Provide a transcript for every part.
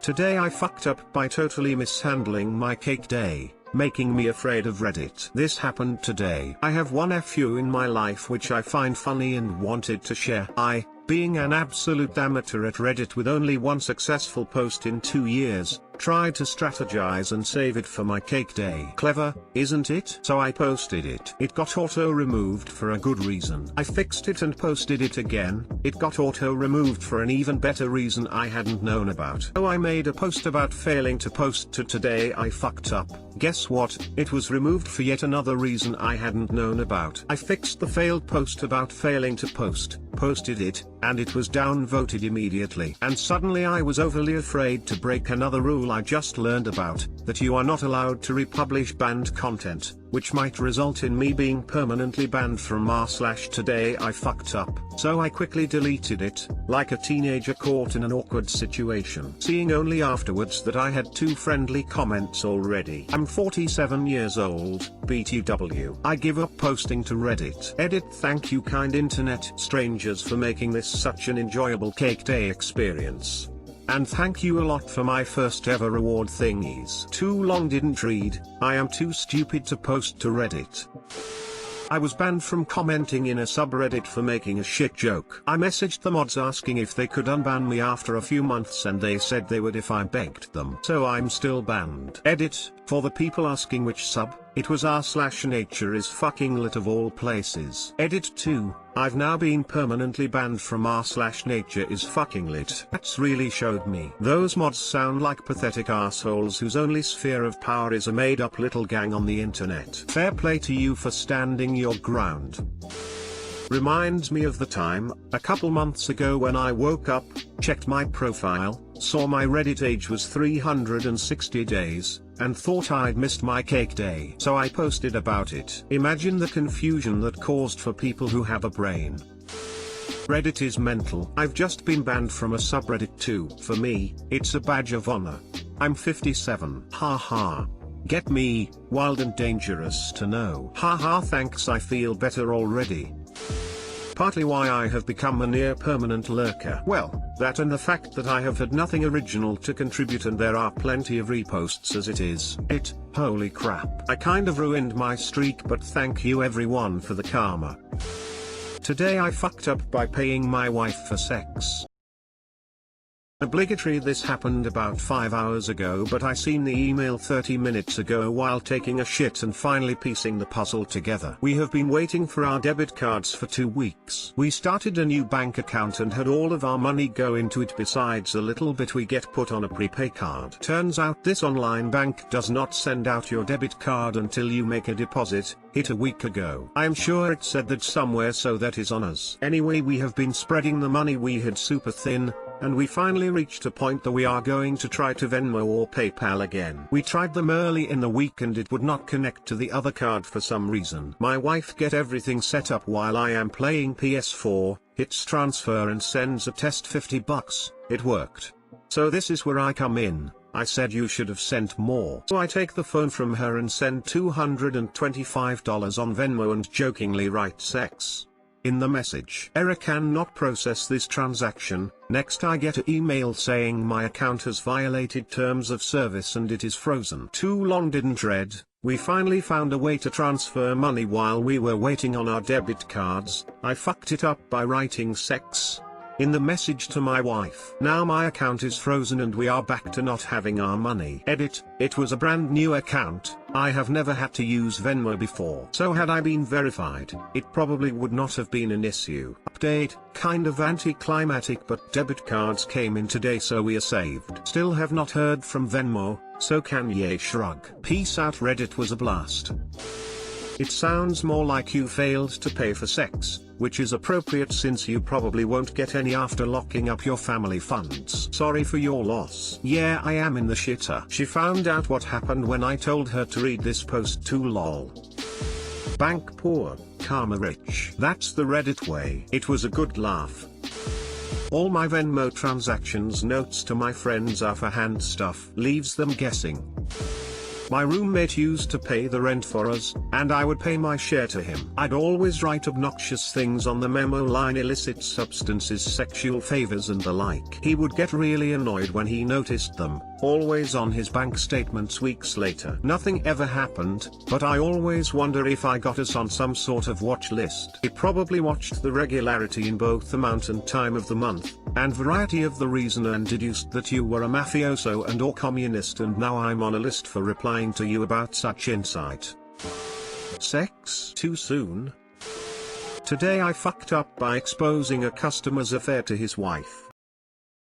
Today I fucked up by totally mishandling my cake day, making me afraid of Reddit. This happened today. I have one FU in my life which I find funny and wanted to share. I, being an absolute amateur at Reddit with only one successful post in 2 years, tried to strategize and save it for my cake day. Clever, isn't it? So I posted it. It got auto-removed for a good reason. I fixed it and posted it again. It got auto-removed for an even better reason I hadn't known about. So I made a post about failing to post to today I fucked up. Guess what? It was removed for yet another reason I hadn't known about. I fixed the failed post about failing to post, posted it, and it was downvoted immediately. And suddenly I was overly afraid to break another rule I just learned about, that you are not allowed to republish banned content, which might result in me being permanently banned from r/today I fucked up. So I quickly deleted it, like a teenager caught in an awkward situation. Seeing only afterwards that I had 2 friendly comments already. I'm 47 years old, BTW. I give up posting to Reddit. Edit. Thank you kind internet strangers for making this such an enjoyable cake day experience. And thank you a lot for my first ever reward thingies. Too long didn't read. I am too stupid to post to Reddit. I was banned from commenting in a subreddit for making a shit joke. I messaged the mods asking if they could unban me after a few months and they said they would if I begged them. So I'm still banned. Edit. For the people asking which sub, it was r/nature is fucking lit of all places. Edit 2. I've now been permanently banned from r/nature is fucking lit. That's really showed me. Those mods sound like pathetic assholes whose only sphere of power is a made-up little gang on the internet. Fair play to you for standing your ground. Reminds me of the time, a couple months ago when I woke up, checked my profile, saw my Reddit age was 360 days, and thought I'd missed my cake day. So I posted about it. Imagine the confusion that caused for people who have a brain. Reddit is mental. I've just been banned from a subreddit too. For me, it's a badge of honor. I'm 57. Haha. Get me, wild and dangerous to know. Haha, thanks, I feel better already. Partly why I have become a near-permanent lurker. Well, that and the fact that I have had nothing original to contribute and there are plenty of reposts as it is. Holy crap. I kind of ruined my streak, but thank you everyone for the karma. Today I fucked up by paying my wife for sex. Obligatory. This happened about 5 hours ago, but I seen the email 30 minutes ago while taking a shit and finally piecing the puzzle together. We have been waiting for our debit cards for 2 weeks. We started a new bank account and had all of our money go into it besides a little bit we get put on a prepay card. Turns out this online bank does not send out your debit card until you make a deposit, hit a week ago. I'm sure it said that somewhere, so that is on us. Anyway, we have been spreading the money we had super thin, and we finally reached a point that we are going to try to Venmo or PayPal again. We tried them early in the week and it would not connect to the other card for some reason. My wife get everything set up while I am playing PS4, hits transfer and sends a test $50. It worked. So this is where I come in. I said you should have sent more. So I take the phone from her and send $225 on Venmo and jokingly write sex in the message. Error, cannot process this transaction. Next I get an email saying my account has violated terms of service and it is frozen. Too long didn't read. We finally found a way to transfer money while we were waiting on our debit cards. I fucked it up by writing sex in the message to my wife. Now my account is frozen and we are back to not having our money. Edit. It was a brand new account. I have never had to use Venmo before. So had I been verified, it probably would not have been an issue. Update. Kind of anticlimactic, but debit cards came in today, so we are saved. Still have not heard from Venmo, so Kanye shrug. Peace out. Reddit was a blast. It sounds more like you failed to pay for sex, which is appropriate since you probably won't get any after locking up your family funds. Sorry for your loss. Yeah, I am in the shitter. She found out what happened when I told her to read this post too, lol. Bank poor, karma rich. That's the Reddit way. It was a good laugh. All my Venmo transactions notes to my friends are for hand stuff. Leaves them guessing. My roommate used to pay the rent for us, and I would pay my share to him. I'd always write obnoxious things on the memo line: illicit substances, sexual favors and the like. He would get really annoyed when he noticed them, always on his bank statements weeks later. Nothing ever happened, but I always wonder if I got us on some sort of watch list. He probably watched the regularity in both amount and time of the month, and variety of the reason, and deduced that you were a mafioso and or communist, and now I'm on a list for replying to you about such insight. Sex too soon? Today I fucked up by exposing a customer's affair to his wife.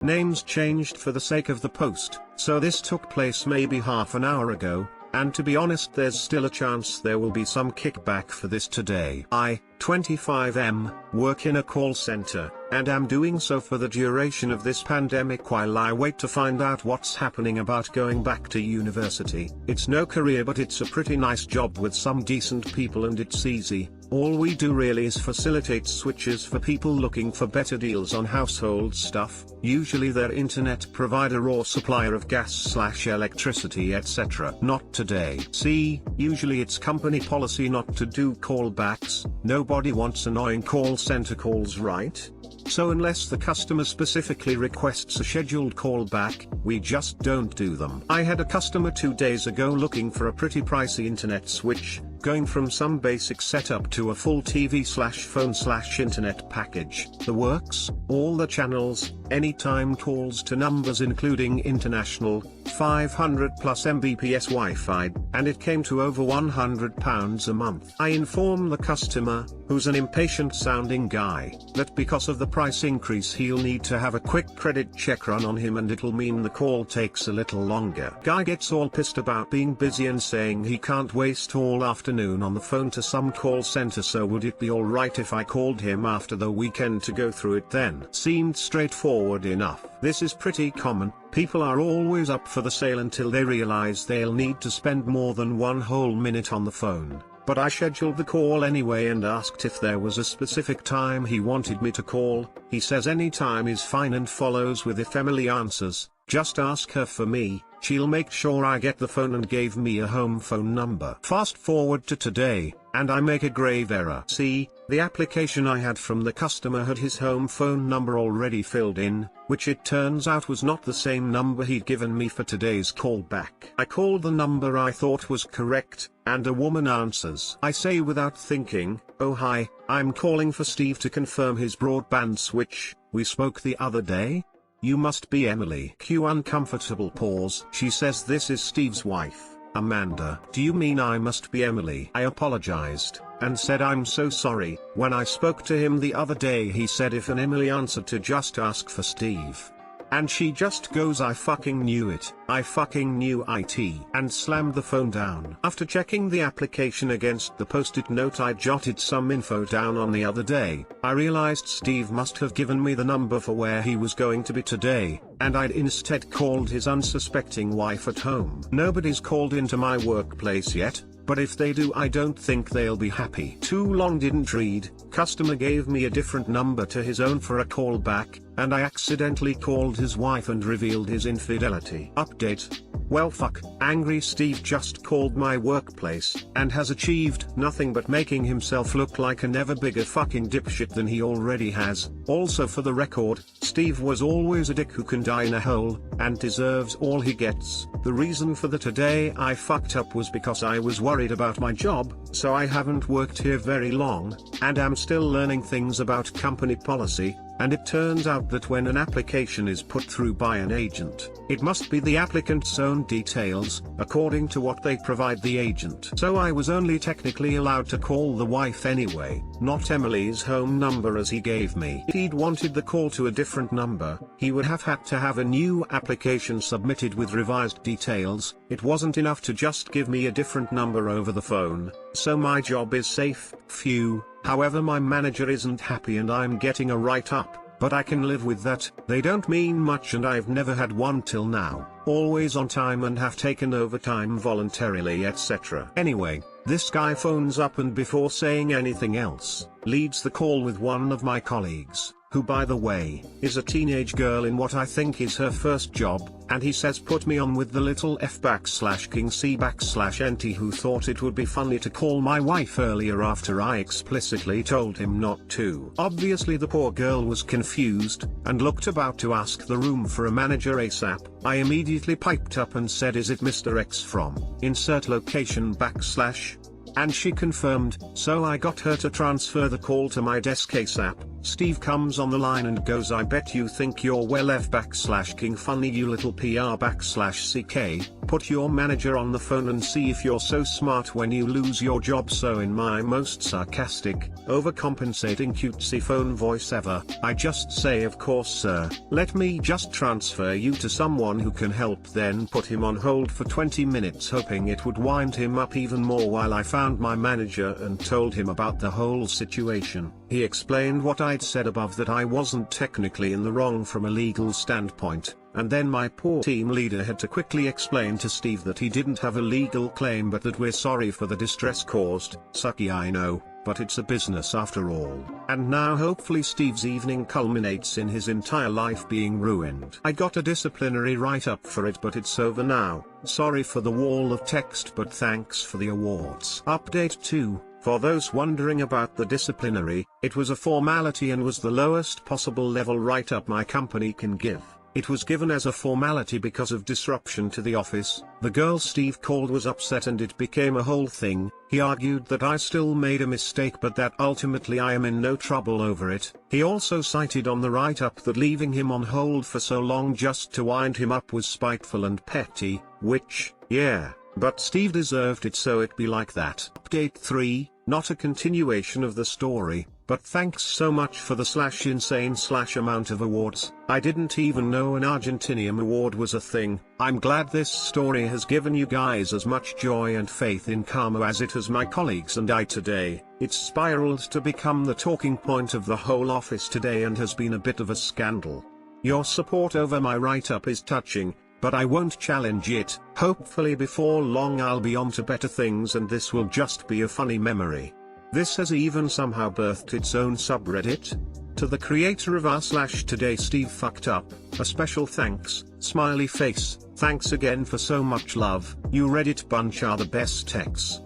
Names changed for the sake of the post, so this took place maybe half an hour ago, and to be honest, there's still a chance there will be some kickback for this today. I, 25M, work in a call center, and am doing so for the duration of this pandemic while I wait to find out what's happening about going back to university. It's no career, but it's a pretty nice job with some decent people, and it's easy. All we do really is facilitate switches for people looking for better deals on household stuff, usually their internet provider or supplier of gas/electricity, etc. Not today. See, usually it's company policy not to do callbacks. Nobody wants annoying call center calls, right? So unless the customer specifically requests a scheduled callback, we just don't do them. I had a customer 2 days ago looking for a pretty pricey internet switch, going from some basic setup to a full TV/phone/internet package. The works, all the channels, anytime calls to numbers including international, 500 plus Mbps Wi-Fi, and it came to over £100 a month. I inform the customer, who's an impatient sounding guy, that because of the price increase he'll need to have a quick credit check run on him, and it'll mean the call takes a little longer. Guy gets all pissed about being busy and saying he can't waste all afternoon on the phone to some call center, so would it be alright if I called him after the weekend to go through it then? Seemed straightforward enough. This is pretty common. People are always up for the sale until they realize they'll need to spend more than one whole minute on the phone. But I scheduled the call anyway and asked if there was a specific time he wanted me to call. He says any time is fine and follows with, if Emily answers, just ask her for me, she'll make sure I get the phone, and gave me a home phone number. Fast forward to today, and I make a grave error. See, the application I had from the customer had his home phone number already filled in, which it turns out was not the same number he'd given me for today's callback. I called the number I thought was correct, and a woman answers. I say without thinking, "Oh hi, I'm calling for Steve to confirm his broadband switch. We spoke the other day? You must be Emily." Cue uncomfortable pause. She says this is Steve's wife, Amanda. Do you mean I must be Emily? I apologized, and said I'm so sorry. When I spoke to him the other day he said if an Emily answered to just ask for Steve. And she just goes, I fucking knew it, I fucking knew it, and slammed the phone down. After checking the application against the post-it note I jotted some info down on the other day, I realized Steve must have given me the number for where he was going to be today, and I'd instead called his unsuspecting wife at home. Nobody's called into my workplace yet, but if they do I don't think they'll be happy. Too long didn't read. Customer gave me a different number to his own for a call back, and I accidentally called his wife and revealed his infidelity. Update. Well fuck, angry Steve just called my workplace, and has achieved nothing but making himself look like a never bigger fucking dipshit than he already has. Also for the record, Steve was always a dick who can die in a hole, and deserves all he gets. The reason for the today I fucked up was because I was worried about my job, so I haven't worked here very long, and am still learning things about company policy. And it turns out that when an application is put through by an agent, it must be the applicant's own details, according to what they provide the agent. So I was only technically allowed to call the wife anyway, not Emily's home number as he gave me. If he'd wanted the call to a different number, he would have had to have a new application submitted with revised details. It wasn't enough to just give me a different number over the phone, so my job is safe. Phew. However, my manager isn't happy and I'm getting a write-up, but I can live with that. They don't mean much and I've never had one till now. Always on time and have taken overtime voluntarily, etc. Anyway, this guy phones up and before saying anything else, leads the call with one of my colleagues. who by the way, is a teenage girl in what I think is her first job, and he says put me on with the little f/king c/nt who thought it would be funny to call my wife earlier after I explicitly told him not to. Obviously the poor girl was confused, and looked about to ask the room for a manager ASAP. I immediately piped up and said is it Mr. X from, insert location /, and she confirmed, so I got her to transfer the call to my desk ASAP. Steve comes on the line and goes I bet you think you're well f/king funny you little PR /ck, put your manager on the phone and see if you're so smart when you lose your job. So in my most sarcastic, overcompensating cutesy phone voice ever, I just say of course sir, let me just transfer you to someone who can help, then put him on hold for 20 minutes hoping it would wind him up even more while I found my manager and told him about the whole situation. He explained what I'd said above, that I wasn't technically in the wrong from a legal standpoint, and then my poor team leader had to quickly explain to Steve that he didn't have a legal claim but that we're sorry for the distress caused. Sucky I know, but it's a business after all. And now hopefully Steve's evening culminates in his entire life being ruined. I got a disciplinary write-up for it but it's over now. Sorry for the wall of text but thanks for the awards. Update 2. For those wondering about the disciplinary, it was a formality and was the lowest possible level write-up my company can give. It was given as a formality because of disruption to the office. The girl Steve called was upset and it became a whole thing. He argued that I still made a mistake but that ultimately I am in no trouble over it. He also cited on the write-up that leaving him on hold for so long just to wind him up was spiteful and petty, which, yeah, but Steve deserved it, so it be like that. Update 3, not a continuation of the story, but thanks so much for the /insane /amount of awards. I didn't even know an Argentinian award was a thing. I'm glad this story has given you guys as much joy and faith in karma as it has my colleagues and I today. It's spiraled to become the talking point of the whole office today and has been a bit of a scandal. Your support over my write-up is touching, but I won't challenge it. Hopefully before long I'll be on to better things and this will just be a funny memory. This has even somehow birthed its own subreddit. To the creator of r/today Steve fucked up, a special thanks, smiley face, thanks again for so much love, you Reddit bunch are the best techs.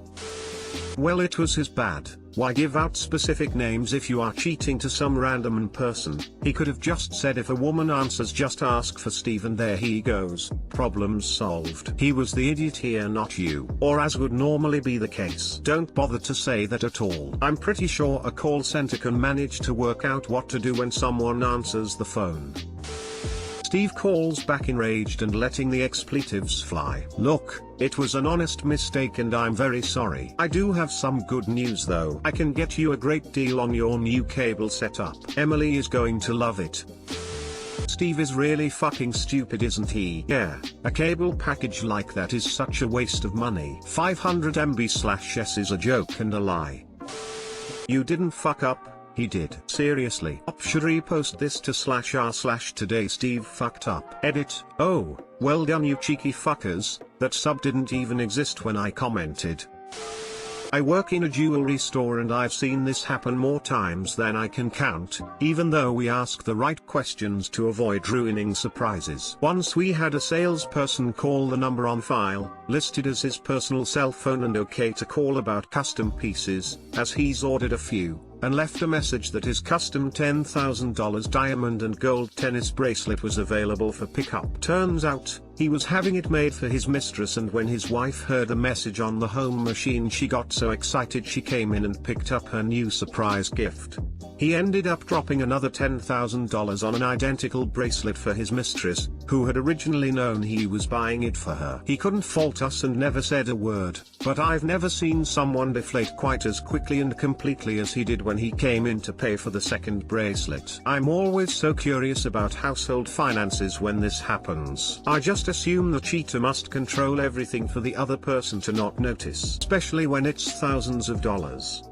Well, it was his bad. Why give out specific names if you are cheating to some random person? He could have just said if a woman answers just ask for Steve and there he goes, problems solved. He was the idiot here, not you. Or as would normally be the case. Don't bother to say that at all. I'm pretty sure a call center can manage to work out what to do when someone answers the phone. Steve calls back enraged and letting the expletives fly. Look, it was an honest mistake and I'm very sorry. I do have some good news though. I can get you a great deal on your new cable setup. Emily is going to love it. Steve is really fucking stupid, isn't he? Yeah, a cable package like that is such a waste of money. 500 MB/s is a joke and a lie. You didn't fuck up. He did. Seriously. Should repost this to /r/today Steve fucked up. Edit. Oh, well done you cheeky fuckers, that sub didn't even exist when I commented. I work in a jewelry store and I've seen this happen more times than I can count, even though we ask the right questions to avoid ruining surprises. Once we had a salesperson call the number on file, listed as his personal cell phone and okay to call about custom pieces, as he's ordered a few, and left a message that his custom $10,000 diamond and gold tennis bracelet was available for pickup. Turns out, he was having it made for his mistress, and when his wife heard the message on the home machine she got so excited she came in and picked up her new surprise gift. He ended up dropping another $10,000 on an identical bracelet for his mistress, who had originally known he was buying it for her. He couldn't fault us and never said a word, but I've never seen someone deflate quite as quickly and completely as he did when he came in to pay for the second bracelet. I'm always so curious about household finances when this happens. I just assume the cheater must control everything for the other person to not notice, especially when it's thousands of dollars.